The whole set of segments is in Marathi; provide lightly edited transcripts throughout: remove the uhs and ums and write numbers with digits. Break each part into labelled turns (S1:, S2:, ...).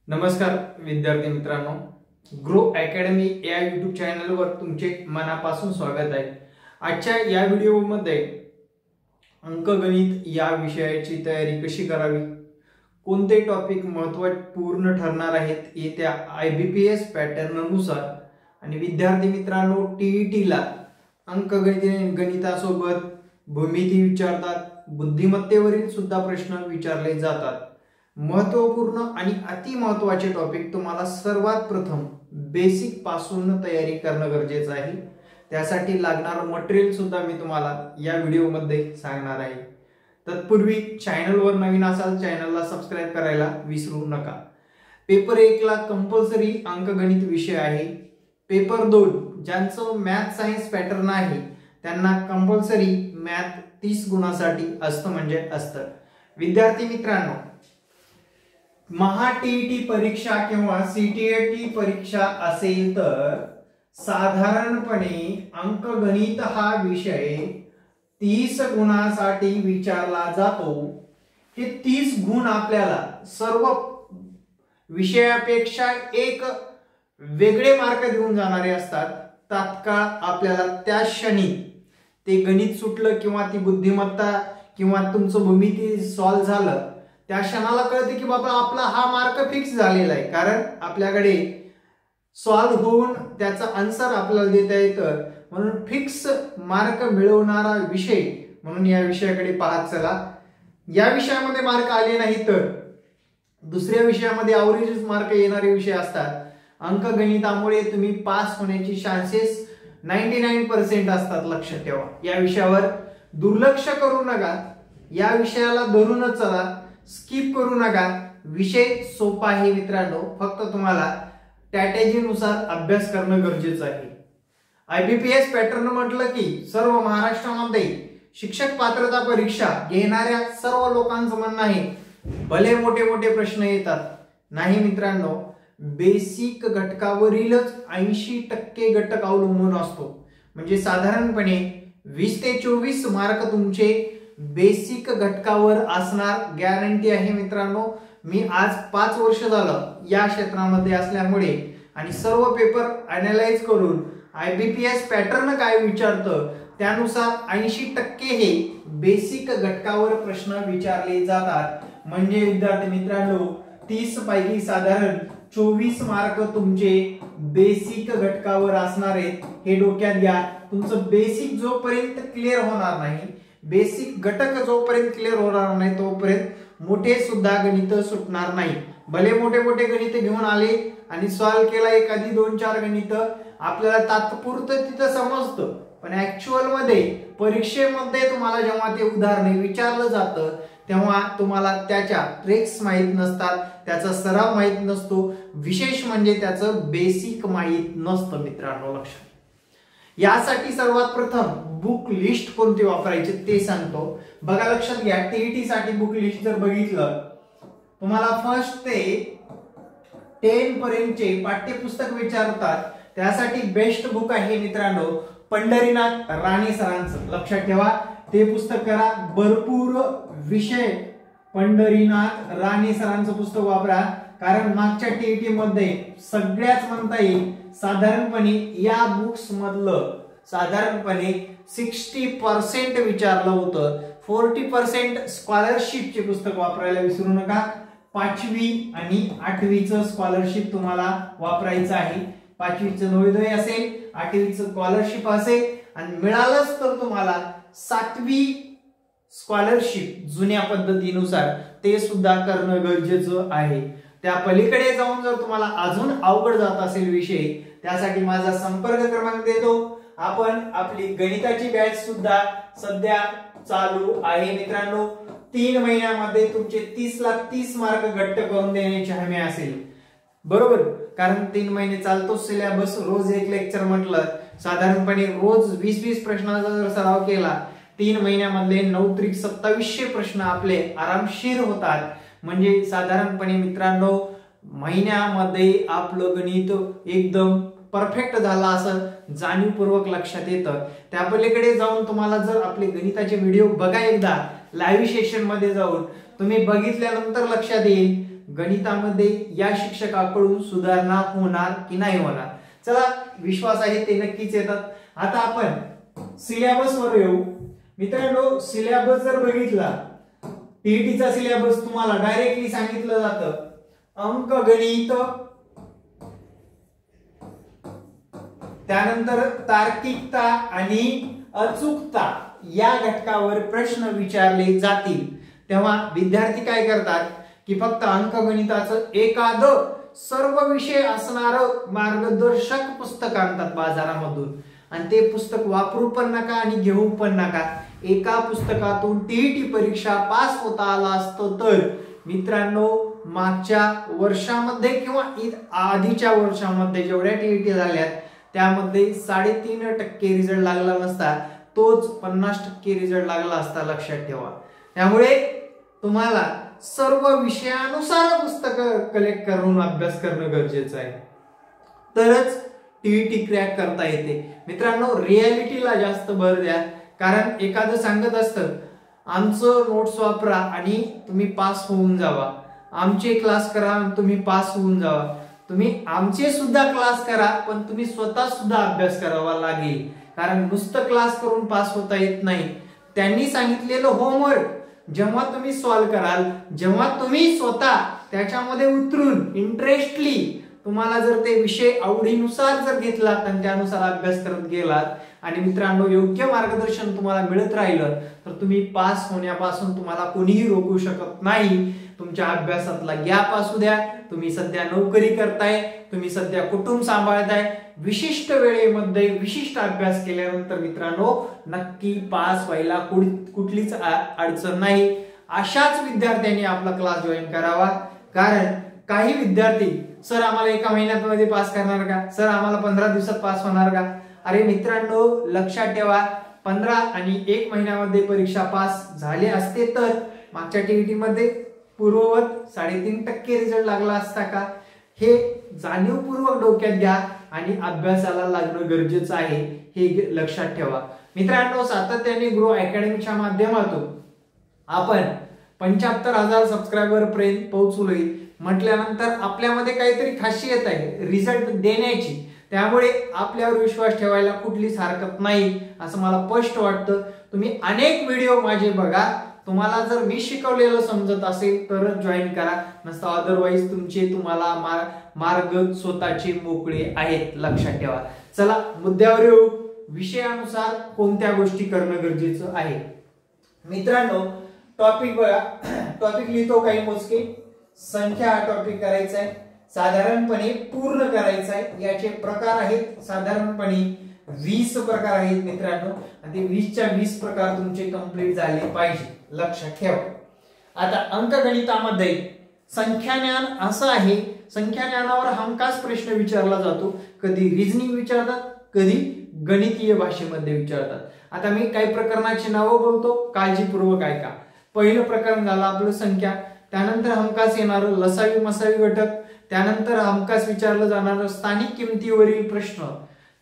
S1: नमस्कार विद्यार्थी मित्रांनो, ग्रो अकॅडमी या यूट्यूब चॅनलवर तुमचे मनापासून स्वागत आहे। आजच्या या व्हिडिओमध्ये अंकगणित या विषयाची तयारी कशी करावी, कोणते टॉपिक महत्त्वपूर्ण ठरणार आहेत येत्या IBPS पॅटर्ननुसार, आणि विद्यार्थी मित्रांनो टीईटीला गणितासोबत भूमिती विचारतात, बुद्धिमत्तेवरील सुद्धा प्रश्न विचारले जातात। महत्त्वपूर्ण आणि अति महत्त्वाचे टॉपिक तुम्हाला सर्वात प्रथम बेसिक पासून तयारी करणं गरजेचं आहे। त्यासाठी लागणारं मटेरियल सुद्धा मी तुम्हाला या व्हिडिओमध्ये सांगणार आहे। तत्पूर्वी चॅनलवर नवीन असाल चॅनलला सबस्क्राइब करायला विसरू नका। पेपर 1 ला कंपल्सरी अंकगणित विषय आहे। पेपर 2 ज्यांचं मॅथ सायन्स पॅटर्न आहे त्यांना कंपल्सरी मॅथ 30 गुणासाठी असतं म्हणजे असतं। विद्यार्थी मित्रांनो, महा टीईटी परीक्षा किंवा सीटीईटी परीक्षा असेल तर साधारणपणे अंकगणित हा विषय 30 गुणासाठी विचारला जातो। हे 30 गुण आपल्याला सर्व विषयापेक्षा एक वेगळे मार्क देऊन जाणारे असतात। तात्काळ आपल्याला त्या क्षणी ते गणित सुटलं किंवा ती बुद्धिमत्ता किंवा तुमचं भूमिती सॉल्व झालं, त्या क्षणाला कळते की बाबा आपला हा मार्क फिक्स झालेला आहे, कारण आपल्याकडे सॉल्व होऊन त्याचा आन्सर आपल्याला देता येतं। म्हणून फिक्स मार्क मिळवणारा विषय म्हणून या विषयाकडे पाहत चला। या विषयामध्ये मार्क आले नाही तर दुसऱ्या विषयामध्ये एव्हरेज मार्क येणारे विषय असतात। अंकगणितामुळे तुम्ही पास होण्याची चान्सेस 99% असतात, लक्षात ठेवा। या विषयावर दुर्लक्ष करू नका, या विषयाला धरूनच चला, स्किप करू नका। विषय सोपा आहे मित्रांनो, फक्त तुम्हाला स्ट्रॅटेजीनुसार अभ्यास करणं गरजेचं आहे। IBPS पॅटर्न म्हटलं की सर्व महाराष्ट्रामध्ये शिक्षक पात्रता परीक्षा घेणाऱ्या सर्व लोकांचं म्हणणं आहे भले मोठे मोठे प्रश्न येतात। नाही मित्रांनो, बेसिक घटकावरीलच 80% घटक अवलंबून असतो। म्हणजे साधारणपणे 20 ते 24 मार्क तुमचे बेसिक घटकावर असणार, गॅरंटी आहे मित्रांनो। मी आज 5 वर्ष झालं या क्षेत्रामध्ये असल्यामुळे आणि सर्व पेपर अॅनालाइज करून IBPS पॅटर्न काय विचारतं त्यानुसार 80% हे बेसिक घटकावर प्रश्न विचारले जातात। म्हणजे विद्यार्थी मित्रांनो 30 पैकी साधारण 24 मार्क तुमचे बेसिक घटकावर असणार आहेत। हे डोक्यात घ्या। तुमचं बेसिक जोपर्यंत क्लिअर होणार नाही, बेसिक घटक जोपर्यंत क्लिअर होणार नाही तोपर्यंत मोठे सुद्धा गणित सुटणार नाही। भले मोठे मोठे गणित घेऊन आले आणि सॉल्व केला एखादी 2-4 गणित, आपल्याला तात्पुरतं तिथं समजतं, पण ऍक्च्युअल मध्ये परीक्षेमध्ये तुम्हाला जेव्हा ते उदाहरण विचारलं जातं तेव्हा तुम्हाला त्याच्या ट्रिक्स माहित नसतात, त्याचा सराव माहित नसतो, विशेष म्हणजे त्याचं बेसिक माहित नसतं मित्रांनो, लक्षात। यासाठी सर्वात प्रथम बुक लिस्ट कोणती वापरायची ते सांगतो। बघा लक्षात घ्या, टीईटी साठी बुक लिस्ट जर बघितलं तुम्हाला फर्स्ट ते 10 पर्यंतचे पाठ्यपुस्तक विचारतात। त्यासाठी बेस्ट बुक आहे मित्रांनो पंढरीनाथ राणे सरांचं, लक्षात ठेवा। ते पुस्तक करा, भरपूर विषय पंढरीनाथ राणे सरांचं पुस्तक वापरा, कारण मागच्या टीईटी मध्ये सगळ्याच म्हणता येईल साधारणपणे या बुक्स मधलं साधारणपणे 60% विचारलं होतं। 40% स्कॉलरशिपचे पुस्तक वापरायला विसरू नका। 5वी आणि 8वीचं स्कॉलरशिप तुम्हाला वापरायचं आहे। 5वीचं नवोदय असेल, 8वीचं स्कॉलरशिप असेल, आणि मिळालंच तर तुम्हाला 7वी स्कॉलरशिप जुन्या पद्धतीनुसार ते सुद्धा करणं गरजेचं आहे। त्या पलीकडे जाऊन जर तुम्हाला अजून अवघड जात असेल विषय, त्यासाठी माझा संपर्क क्रमांक देतो। आपण आपली गणिताची बॅच सुद्धा सध्या चालू आहे मित्रांनो। 3 महिन्यामध्ये तुमचे 30 ला 30 मार्क घट्ट करून देण्याची हमी असेल, बरोबर? कारण 3 महिने चालतो सिलेबस, रोज एक लेक्चर म्हटलं, साधारणपणे रोज 20-20 प्रश्नांचा जर सराव केला 3 महिन्यामधले 9-2700 प्रश्न आपले आरामशीर होतात। म्हणजे साधारणपणे मित्रांनो महिन्यामध्ये आपलं गणित एकदम परफेक्ट झाला असं जाणीवपूर्वक लक्षात येतं। त्या पलीकडे जाऊन तुम्हाला जर आपले गणिताचे व्हिडिओ बघा एकदा लाईव्ह सेशन मध्ये जाऊन, तुम्ही बघितल्यानंतर लक्षात येईल गणितामध्ये या शिक्षकाकडून सुधारणा होणार की नाही होणार? चला, विश्वास आहे ते नक्कीच येतात. आता आपण सिलेबस वर येऊ. मित्रांनो, सिलेबस जर बघितला, टीईटीचा सिलेबस तुम्हाला डायरेक्टली सांगितलं जातं, अंकगणित, त्यानंतर तार्किकता आणि अचूकता या घटकावर प्रश्न विचारले जातील. तेव्हा विद्यार्थी काय करतात की फक्त अंकगणिताचं एखादं सर्व विषय असणारं मार्गदर्शक पुस्तक आणतात बाजारामधून आणि ते पुस्तक वापरू पण नका आणि घेऊ पण नका. एका पुस्तकातून टीईटी परीक्षा पास होता आला असतं तर मित्रांनो, मागच्या वर्षामध्ये किंवा आधीच्या वर्षामध्ये जेवढ्या टीईटी झाल्यात त्यामध्ये 3.5% रिझल्ट लागला नसता, तोच 50% रिझल्ट लागला असता, लक्षात ठेवा. त्यामुळे तुम्हाला सर्व विषयानुसार पुस्तक कलेक्ट करून अभ्यास करणं गरजेचं आहे, तरच टीईटी क्रॅक करता येते. मित्रांनो, रियालिटीला जास्त भर द्या. कारण एखादं सांगत असतं आमचं नोट्स वापरा आणि तुम्ही पास होऊन जावा, आमचे क्लास करा आणि तुम्ही पास होऊन जावा. तुम्ही आमचे सुद्धा क्लास करा, पण तुम्ही स्वतः सुद्धा अभ्यास करावा लागेल. कारण नुसतं क्लास करून पास होता येत नाही. त्यांनी सांगितलेलं होमवर्क जेव्हा तुम्ही सॉल्व्ह कराल, जेव्हा तुम्ही स्वतः त्याच्यामध्ये उतरून इंटरेस्टली तुम्हाला जर ते विषय आवडीनुसार जर घेतलात आणि त्यानुसार अभ्यास करत गेलात आणि मित्रांनो योग्य मार्गदर्शन तुम्हाला मिळत राहिलं तर तुम्ही पास होण्यापासून तुम्हाला कोणीही रोखू शकत नाही. तुमच्या अभ्यासातला गॅप असू द्या, तुम्ही सध्या नोकरी करताय, तुम्ही सध्या कुटुंब सांभाळताय, विशिष्ट वेळेमध्ये विशिष्ट अभ्यास केल्यानंतर मित्रांनो नक्की पास व्हायला कुठलीच अडचण नाही. अशाच विद्यार्थ्यांनी आपला क्लास जॉईन करावा. कारण काही विद्यार्थी, सर आम्हाला 1 महिन्यामध्ये पास करणार का, सर आम्हाला 15 दिवसात पास होणार का? अरे मित्रांनो, लक्षात ठेवा, 15 आणि 1 महिन्यामध्ये परीक्षा पास झाले असते तर मागच्या टीईटी मध्ये पूर्ववत 3.5% रिझल्ट लागला असता का? हे जाणीवपूर्वक डोक्यात घ्या आणि अभ्यासाला लागणं गरजेचं आहे, हे लक्षात ठेवा. मित्रांनो, सातत्याने ग्रो अकॅडमीच्या माध्यमातून आपण 75,000 सबस्क्रायबर पर्यंत पोहोचलोय म्हटल्यानंतर आपल्यामध्ये काहीतरी खासियत आहे रिझल्ट देण्याची. त्यामुळे आपल्यावर विश्वास ठेवायला कुठलीच हरकत नाही असं मला स्पष्ट वाटतं. तुम्ही अनेक व्हिडिओ माझे बघा, तुम्हाला जर मी शिकवलेलं समजत असेल तरच जॉईन करा, नसता अदरवाईज तुम्हाला मार्ग स्वतःचे मोकळे आहेत, लक्षात ठेवा. चला मुद्द्यावर येऊ. विषयानुसार कोणत्या गोष्टी करणं गरजेचं आहे. मित्रांनो, टॉपिक बघा, टॉपिक लिहितो काही मोजके. संख्या हा टॉपिक करायचा आहे, साधारणपणे पूर्ण करायचा आहे. याचे प्रकार आहेत साधारणपणे 20 प्रकार आहेत मित्रांनो, आणि ते 20च्या 20 प्रकार तुमचे कंप्लीट झाले पाहिजे, लक्षात ठेवा. आता अंकगणितामध्ये संख्याज्ञान असं आहे, संख्याज्ञानावर हमखास प्रश्न विचारला जातो. कधी रिझनिंग विचारतात, कधी गणितीय भाषेमध्ये विचारतात. आता मी काही प्रकरणाची नावं बोलतो, काळजीपूर्वक ऐका. पहिलं प्रकरण झालं आपलं संख्या, त्यानंतर हमखास येणारं लसावी मसावी घटक, त्यानंतर हमखास विचारलं जाणारं स्थानिक किमतीवरील प्रश्न,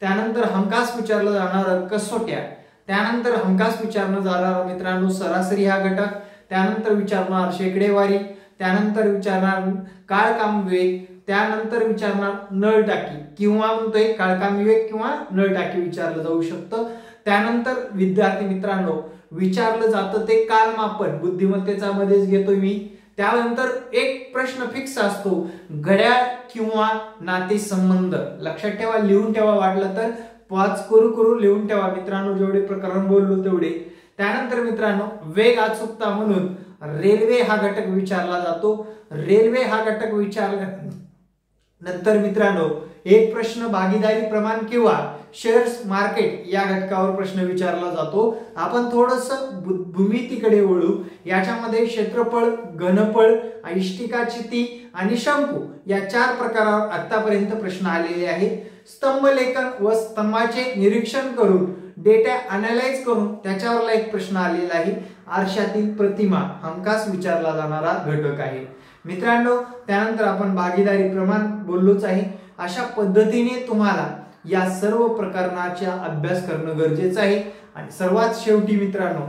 S1: त्यानंतर हमखास विचारलं जाणारं कसोट्या, त्यानंतर हमखास विचारलं जाणारं मित्रांनो सरासरी हा घटक, त्यानंतर विचारणार शेकडेवारी, त्यानंतर विचारणार काळकाम विवेक, त्यानंतर विचारणार नळ टाकी किंवा म्हणतोय काळकाम विवेक किंवा नळ टाकी विचारलं जाऊ शकतं. त्यानंतर विद्यार्थी मित्रांनो विचारलं जातं ते कालमापन, बुद्धिमत्तेचा मध्येच घेतोय मी. त्यानंतर एक प्रश्न फिक्स असतो, घड्याळ किंवा नातेसंबंध. लक्षात ठेवा, लिहून ठेवा, वाटलं तर पाच करू लिहून ठेवा मित्रांनो, जेवढे प्रकरण बोललो तेवढे. त्यानंतर मित्रांनो वेग अचूकता म्हणून रेल्वे हा घटक विचारला जातो. रेल्वे हा घटक विचारल्यानंतर मित्रांनो एक प्रश्न भागीदारी प्रमाण किंवा शेअर्स मार्केट या घटकावर प्रश्न विचारला जातो. आपण थोडस भूमितीकडे वळू. याच्यामध्ये क्षेत्रफळ, घनफळ, इष्टिकाचिती आणि शंकू या 4 प्रकारावर आतापर्यंत प्रश्न आलेले आहेत. स्तंभलेखन व स्तंभाचे निरीक्षण करून डेटा अनालाइज करून त्याच्यावरला एक प्रश्न आलेला आहे. आरशातील प्रतिमा हमखास विचारला जाणारा घटक आहे मित्रांनो. त्यानंतर आपण भागीदारी प्रमाण बोललोच आहे. अशा पद्धतीने तुम्हाला या सर्व प्रकरणाचा अभ्यास करणं गरजेचं आहे. आणि सर्वात शेवटी मित्रांनो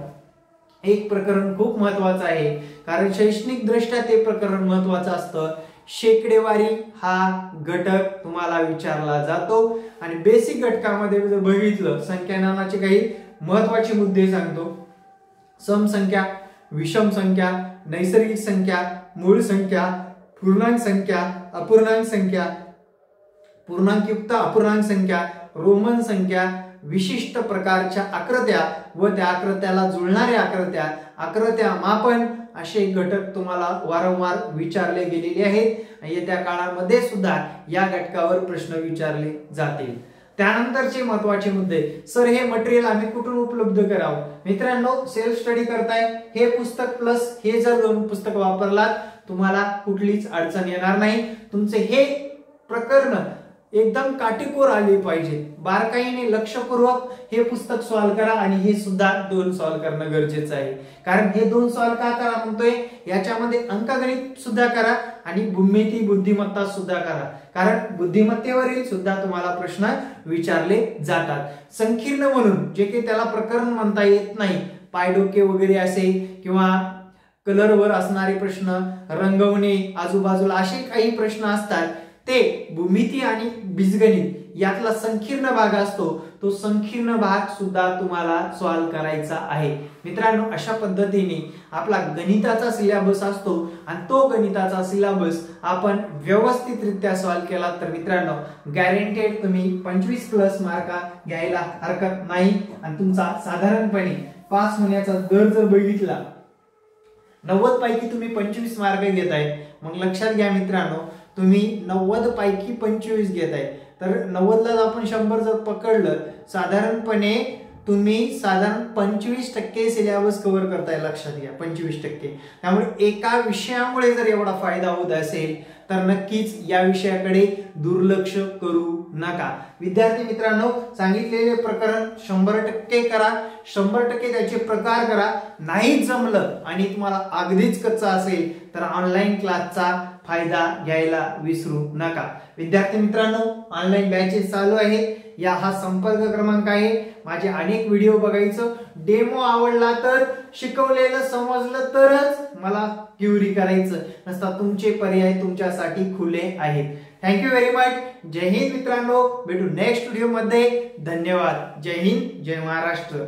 S1: एक प्रकरण खूप महत्वाचं आहे, कारण शैक्षणिक दृष्ट्या ते प्रकरण महत्वाचं असतं. शेकडेवारी हा घटक तुम्हाला विचारला जातो आणि बेसिक घटकामध्ये जर बघितलं संख्यानाचे काही महत्वाचे मुद्दे सांगतो. सम संख्या, विषम संख्या, नैसर्गिक संख्या, मूळ संख्या, पूर्णांक संख्या, अपूर्णांक संख्या, पूर्णांकयुक्त अपूर्णांक संख्या, रोमन संख्या, विशिष्ट प्रकारच्या आकृत्या व त्या आकृत्याला जुळणाऱ्या आकृत्या, आकृत्या मापन असे घटक तुम्हाला वारंवार विचारले गेलेले आहेत. येत्या काळामध्ये सुद्धा या घटकावर प्रश्न विचारले जातील. त्यानंतरचे महत्वाचे मुद्दे, सर हे मटेरियल आम्ही कुठून उपलब्ध करावं? मित्रांनो, सेल्फ स्टडी करताय, हे पुस्तक प्लस हे जर दोन पुस्तक वापरलात तुम्हाला कुठलीच अडचण येणार नाही. तुमचे हे प्रकरण एकदम काटेकोर आले पाहिजे. बारकाईने लक्षपूर्वक हे पुस्तक सॉल्व्ह करा आणि हे सुद्धा 2 सॉल्व्ह करणं गरजेचं आहे. कारण हे 2 सॉल्व्ह का करा म्हणतोय, याच्यामध्ये अंकगणित सुद्धा करा आणि भूमिती बुद्धिमत्ता सुद्धा करा, कारण बुद्धिमत्तेवरील सुद्धा तुम्हाला प्रश्न विचारले जातात. संकीर्ण म्हणून जे काही त्याला प्रकरण म्हणता येत नाही, पायडोके वगैरे असे किंवा कलरवर असणारे प्रश्न, रंगवणे आजूबाजूला असे काही प्रश्न असतात, ते भूमिती आणि बीजगणित यातला संकीर्ण भाग असतो, तो संकीर्ण भाग सुद्धा तुम्हाला सॉल्व्ह करायचा आहे. मित्रांनो, अशा पद्धतीने आपला गणिताचा सिलेबस असतो आणि तो गणिताचा सिलेबस आपण व्यवस्थितरित्या सॉल्व्ह केला तर मित्रांनो गॅरंटेड तुम्ही 25+ मार्क घ्यायला हरकत नाही आणि तुमचा साधारणपणे पास होण्याचा दर जर बघितला 90 पैकी तुम्ही 25 मार्क घेताय, मग लक्षात घ्या मित्रांनो, तुम्ही 90 पैकी 25 घेताय तर 90 ला आपण 100 जर पकडलं, साधारणपणे तुम्ही साधारण 25% सिलेबस कव्हर करताय. लक्षात घ्या 25%. त्यामुळे एका विषयामुळे जर एवढा फायदा होत असेल तर नक्कीच या विषयाकडे दुर्लक्ष करू नका. विद्यार्थी मित्रांनो, सांगितलेले प्रकरण 100% करा, 100% त्याचे प्रकार करा. नाही जमलं आणि तुम्हाला अगदीच कच्चा असेल तर ऑनलाईन क्लासचा फायदा घ्यायला विसरू नका. विद्यार्थी मित्रांनो, ऑनलाईन बॅचेस चालू आहे, या हा संपर्क क्रमांक आहे. माझे अनेक व्हिडिओ बघायचं, डेमो आवडला तर, शिकवलेलं समजलं तरच मला क्युरी करायचं नसता. तुमचे पर्याय तुमच्यासाठी खुले आहेत. Thank you very much. जय हिंद मित्रांनो, भेटू नेक्स्ट व्हिडिओ मध्ये. धन्यवाद. जय हिंद, जय महाराष्ट्र.